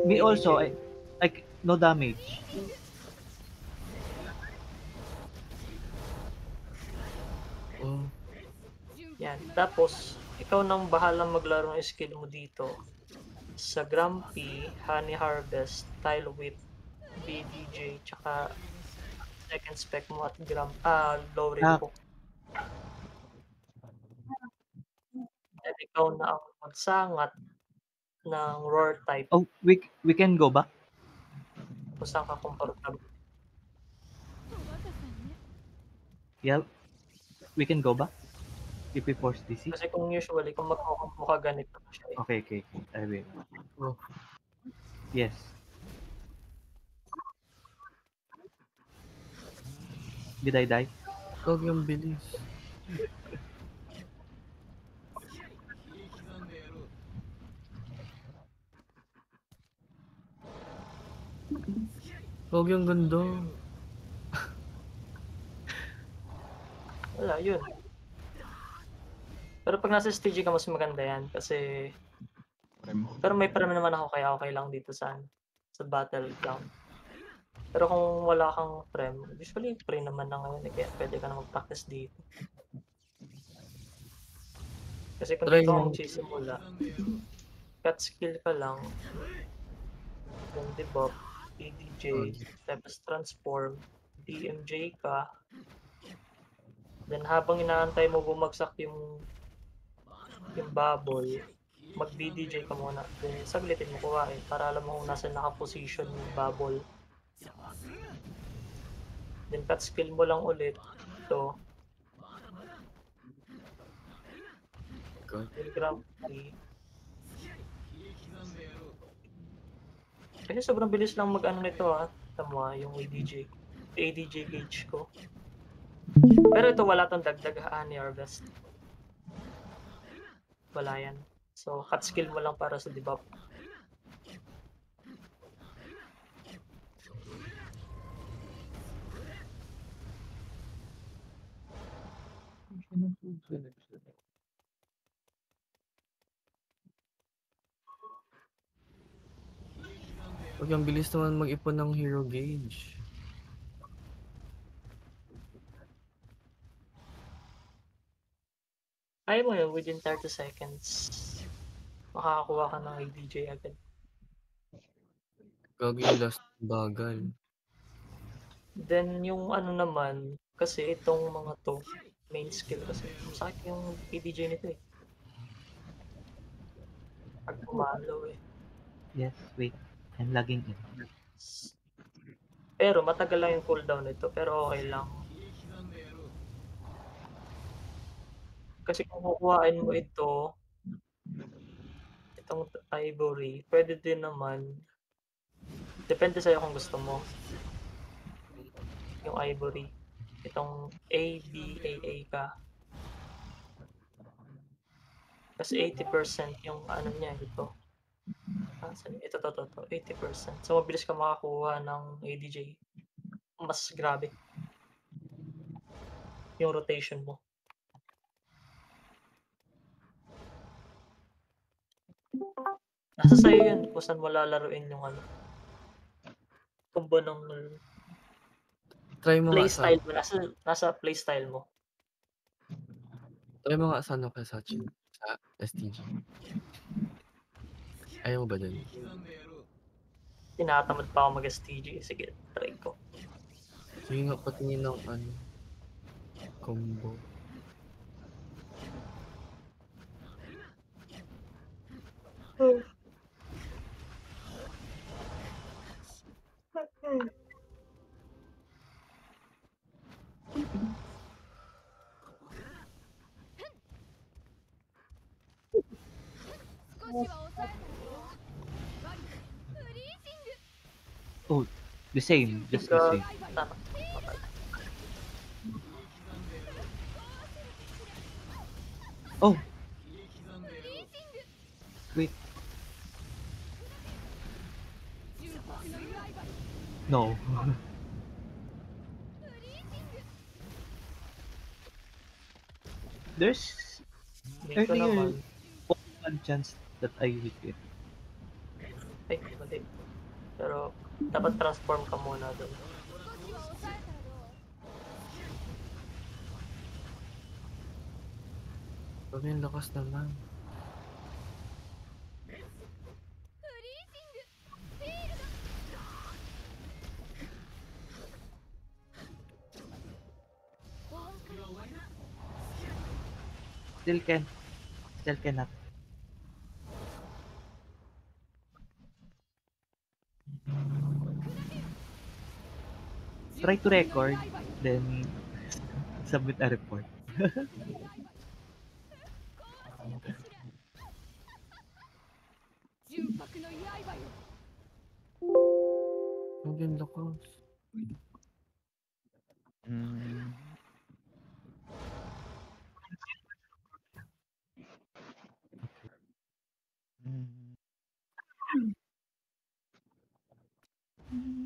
Me also, ADJ. no damage. Oh, Yan. Tapos, ikaw nang bahalang maglaro ng skill mo dito. Sa Grumpy, Honey Harvest, Tile Whip, BDJ, tsaka second spec mo at Lowry Ah, Hook. Then ikaw na ang magsangat ng Roar type oh, we can go back. kung saan ka comfortable. Yeah, we can go back if we force DC. Kasi kung usually, kung magkukumpo ka, ganito na siya eh. Okay. I will. oh. Yes. Did I die? Huwag yung bilis. Huwag yung ganda. Wala, yun. Pero pag nasa STG ka, mas maganda yan. Kasi, pero may prem naman ako, kaya okay lang dito sa Battleground. Pero kung wala kang prem, usually free naman na ngayon eh, kaya pwede ka na mag-practice dito. Kasi kung Try dito ka mo. magsisimula, cut skill ka lang, yung debuff, ADJ, tapos transform, DMJ ka, then habang inaantay mo bumagsak yung bubble, mag-BDJ ka muna, then saglitin mo kuhain para alam mo kung nasa naka-position yung bubble. Then cut skill mo lang ulit, ito, God. then Grumpy. Kasi sobrang bilis lang mag-ano nito tama yung ADJ gauge ko. Pero ito wala tong dagdag ni Harvest. Wala yan. So, cut skill mo lang para sa debuff. Huwag yung bilis naman mag-ipon ng hero gauge. Kaya mo yun, within 30 seconds, makakakuha ka ng ADJ agad. Gagi yung last bagal. Then, yung ano naman, kasi itong mga to, main skill kasi, masakit yung ADJ nito eh. Pag pumalo eh. Yes, wait. I'm lagging in. Pero matagal lang yung cooldown nito, pero okay lang. Kasi kung kukuhain mo itong Ivory, pwede din naman, depende sa'yo kung gusto mo. Yung Ivory, itong ABAA ka. Kasi 80% yung ano niya, ito. Ito, 80%. So, mabilis ka makakuha ng ADJ. Mas grabe yung rotation mo. Nasa sa'yo yun kung saan mo lalaruin yung ano. Combo ng Try mo nga sa... playstyle mo. Nasa playstyle mo. Try mo nga sa ano ka sa Chin. Sa STG. Ayaw mo ba dun? Tinatamad pa ako mag-STG. Sige, try ko. Sige nga patingin ng ano. Combo. Oh, the same. Just the Ika, same. tama. Okay. Oh! Wait. No. There's Dito earlier naman, one chance that I hit it. Ay, mali. Pero, dapat transform ka muna dun. Sabi yung lakas naman. Still can. Still cannot. Try to record, then submit a report. Sabi yung lakas. Mm. Mm.